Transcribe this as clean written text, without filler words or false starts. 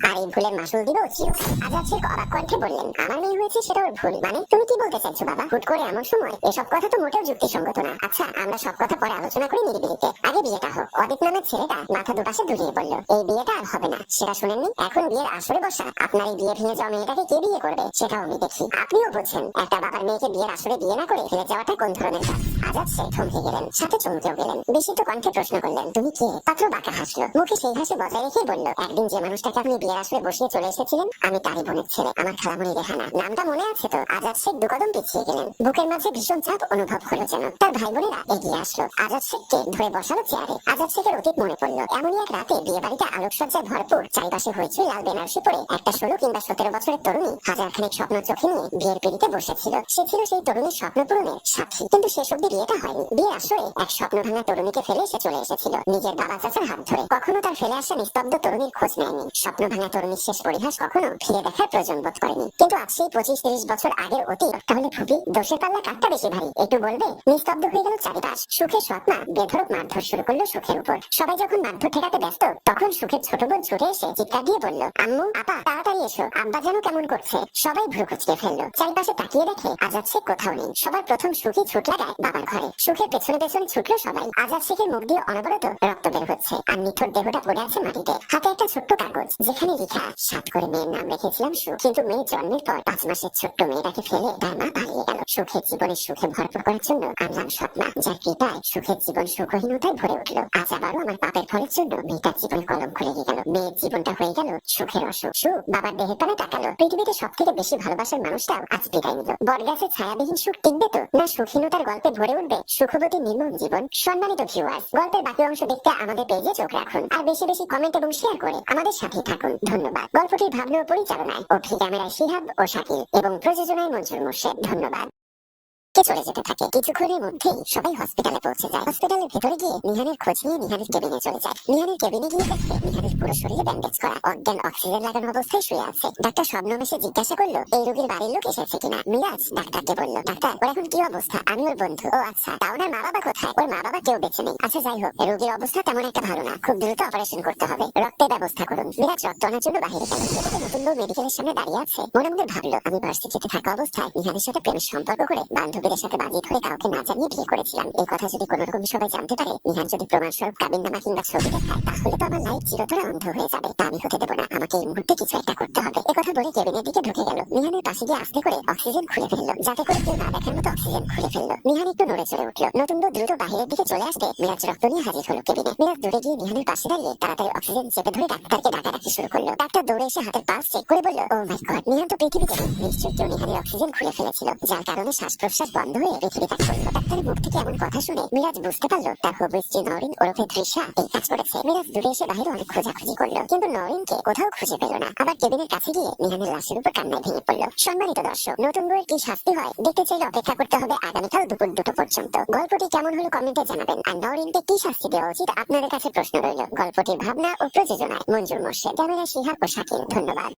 আর এই ভুলের মাসুল দিব চিরকাল। আজাদ শেখ অবাক কণ্ঠে বললেন, আমার মেয়ে হয়েছে সেটা ওর ভুল মানে? তুমি কি বলতে চাইছো বাবা? হুট করে এমন সময় এসব কথা তো মোটেও যুক্তিসঙ্গত না। আচ্ছা আমরা সব কথা পরে আলোচনা করি নিরিবিলিতে, আগে বিয়েটা হোক। অদিত নামের ছেলেটা মাথা দুপাশে দুলিয়ে বলল, এই বিয়েটা আর হবে না। সেটা শুনেননি? এখন বিয়ের আসরে বসা। আপনার এই বিয়ে ভেঙে যাওয়া মেয়েটাকে কে বিয়ে করবে সেটাও আমি দেখি। আপনিও বলছেন একটা বাবার মেয়েকে বিয়ের আসরে বিয়ে না করে ফেলে যাওয়াটা কোন ধরনের কাজ? আজাদ শেখ থমকে গেলেন, সাথে চমকেও গেলেন। বিস্মিত কণ্ঠে প্রশ্ন করলেন, তুমি কে? পাত্র বাঁকা হাসলো, মুখে সেই হাসি বজায় রেখেই বলল, একদিন যে মানুষটাকে আপনি বিয়ের আসরে বসিয়ে চলে এসেছিলেন আমি তারই বোনের ছেলে, আমার খালামণি রেহানা। নামটা মনে আছে তো? আজাদ শেখ দুকদম পিছিয়ে গেলেন। বুকের মাঝে ভীষণ চাপ অনুভব হলো যেন। তার ভাই বোনেরা এগিয়ে আসলো, আজাদ শেখকে ধরে বসালো চেয়ারে। আজাদ শেখের অতীত মনে পড়লো। এমনই এক রাতে বিয়ে বাড়িতে আলোকসজ্জায় ভরপুর, চারিপাশে হয়েছিল লাল বেনারসি পরে একটা 16 কিংবা 17 বছরের তরুণী হাজারখানেক স্বপ্ন চোখে নিয়ে বিয়ের পিড়িতে বসেছিল। সে ছিল সেই তরুণীর স্বপ্ন পূরণের সাথী। কিন্তু শেষ অব্দি বিয়েটা হয়নি। বিয়ের আসরে এক স্বপ্ন ভাঙা তরুণীকে ফেলে সে চলে এসেছিল নিজের বাবা চাচার হাত ধরে। কখনো তার ফেলে আসা নিস্তব্ধ তরুণীর খোঁজ নেয়নি। স্বপ্ন ভাঙা তরুণীর শেষ পরিহাস কখনো ফিরে দেখার প্রয়োজন বোধ করেনি। কিন্তু আজ সেই 25-30 বছর আগের অতীত। তাহলে ফুপি দোষের পাল্লা কাটটা বেশি ভারী একটু বলবে? নিস্তব্ধ হয়ে গেল চারিপাশ। সুখের সৎমা বেধড়ক মারধর শুরু করলো সুখের উপর। সবাই যখন মারধর ঠেকাতে ব্যস্ত তখন সুখের ছোট বোন ছুটে এসে চিৎকার দিয়ে বলল, আম্মু আপা তাড়াতাড়ি এসো, আব্বা যেন কেমন করছে। সবাই ভ্রু কুঁচকে ফেললো। চারিপাশে তাকিয়ে দেখে আজাদ শেখ কোথাও নেই। সবার প্রথম সুখী ছুট লাগায় বাবার ঘরে। সুখের পেছনে পেছনে ছুটলো সবাই। আজাদ শেখের মুখ দিয়ে অনবরত রক্ত বের হচ্ছে আর নিথর দেহটা পড়ে আছে মাটিতে। হাতে একটা ছোট্ট কাগজ যেখানে লেখা, 7 করে মেয়ের নাম রেখেছিলাম সুখ, কিন্তু মেয়ে জন্মের পর 5 মাসের ছোট্ট মেয়েটাকে ফেলে তার মা পালিয়ে গেল। সুখের জীবনের সুখে ভরপুর করার জন্য আনলাম সৎমা, যার কৃপায় সুখের জীবন সুখহীনতায় ভরে উঠলো। আজ আবারও আমার পাপের ফলের জন্য মেয়েটার জীবনে কলঙ্ক লেগে গেল। মেয়ের জীবনটা হয়ে গেল সুখের অসুখ। সুখ বাবার দেহের পানে তাকালো। পৃথিবীতে সব থেকে বেশি ভালোবাসার মানুষটাও আজ বিদায় নিল। বটগাছের ছায়াবিহীন সুখ টিকবে তো, না সুখহীনতার গল্পে ভরে উঠবে সুখবতী নির্মম জীবন? সম্মানিত ভিউয়ার্স, গল্পের বাকি অংশ দেখতে আমাদের পেজে চোখ রাখুন আর বেশি বেশি কমেন্ট এবং শেয়ার করে আমাদের সাথে থাকুন। ধন্যবাদ। গল্পটির ভাবনা ও পরিচালনায় অভি, ক্যামেরায় শিহাব ও শাকিল এবং প্রযোজনায় মঞ্জুর মোর্শেদ। ধন্যবাদ। চলে যেতে থাকে। কিছুক্ষণের মধ্যেই সবাই হসপিটালে পৌঁছে যায়। হসপিটালের ভেতরে গিয়ে নিহানের খোঁজ নিয়ে নিহানের কেবিনে চলে যায়। নিহানের কেবিনে গিয়ে দেখে নিহানের পুরো শরীরে ব্যান্ডেজ করা, অজ্ঞান অক্সিজেন লাগানো অবস্থায় শুয়ে আছে। ডাক্তার শবনম এসে জিজ্ঞাসা করলো এই রোগীর বাড়ির লোক এসেছে কিনা। মিরাজ ডাক্তারকে বলল, ডাক্তার ওর এখন কি অবস্থা? আমি ওর বন্ধু। ও আচ্ছা, তা ওনার মা বাবা কোথায়? ওর মা বাবা কেউ বেঁচে নেই। আচ্ছা যাই হোক, রোগীর অবস্থা তেমন একটা ভালো না, খুব দ্রুত অপারেশন করতে হবে, রক্তের ব্যবস্থা করুন। মিরাজ রক্ত আনার জন্য বাইরে গেল। নতুন বউ মেডিকেলের সামনে দাঁড়িয়ে আছে। মনে মনে ভাবলো, আমি ভার্সিটিতে থাকা অবস্থায় নিহানের সাথে প্রেমের সম্পর্ক করে বান্ধবীদের সাথে বাজি ধরে কাউকে না জানিয়ে বিয়ে করেছিলাম। এই কথা যদি কোনো রকম সবাই জানতে পারে, নিহান যদি প্রমাণস্বরূপ কাবিননামা কিংবা ছবি দেখায়, তাহলে তো আমার লাইফ চিরতরে অন্ধ হয়ে যাবে। তা আমি হতে দেবো না। আমাকে এই মুহূর্তে কিছু একটা করতে হবে। একথা বলে কেবিনের দিকে ঢুকে গেল। নিহানের পাশে গিয়ে আস্তে করে অক্সিজেন খুলে ফেললো, যাতে করে কেউ না দেখার মতো অক্সিজেন খুলে ফেললো। নিহান একটু নড়ে চড়ে উঠলো। নতুন বউ দ্রুত বাহিরের দিকে চলে আসতে মিরাজ রক্ত নিয়ে হাজির হলো কেবিনে। মিরাজ দূরে গিয়ে নিহানের পাশে দাঁড়িয়ে তাড়াতাড়ি অক্সিজেন চেপে ধরে ডাক্তারকে ডাকাডাকি শুরু করলো। ডাক্তার দৌড়ে এসে হাতের পালস চেক করে বলল, ও মাই গড, নিহান তো পৃথিবীতে নেই। নিশ্চয়ই কেউ নিহানের অক্সিজেন খুলে ফেলেছিল, যার কারণে শ্বাস প্রশ্বাস বন্ধ হয়ে পৃথিবী ত্যাগ করলো। ডাক্তারের মুখ থেকে এমন কথা শুনে মিরাজ বুঝতে পারলো তার হবু স্ত্রী নরিন ওরফে তৃষা এই কাজ করেছে। মিরাজ দূরে এসে বাইরে অনেক খোঁজাখুঁজি করলো, কিন্তু নরিনকে কোথাও খুঁজে পেল না। আবার কেবিনের কাছে গিয়ে নিহানের লাশের উপর কান্নায় ভেঙে পড়লো। সম্মানিত দর্শক, নতুন বইয়ের কি শাস্তি হয় দেখতে চাইলে অপেক্ষা করতে হবে আগামীকাল দুপুর 2টো পর্যন্ত। গল্পটি কেমন হলো কমেন্টে জানাবেন। আর নরিনকে কি শাস্তি দেওয়া উচিত আপনাদের কাছে প্রশ্ন রইল। গল্পটির ভাবনা ও প্রযোজনায় মঞ্জুর মোর্শেদ, ক্যামেরা শিহাব ও শাকিল। ধন্যবাদ।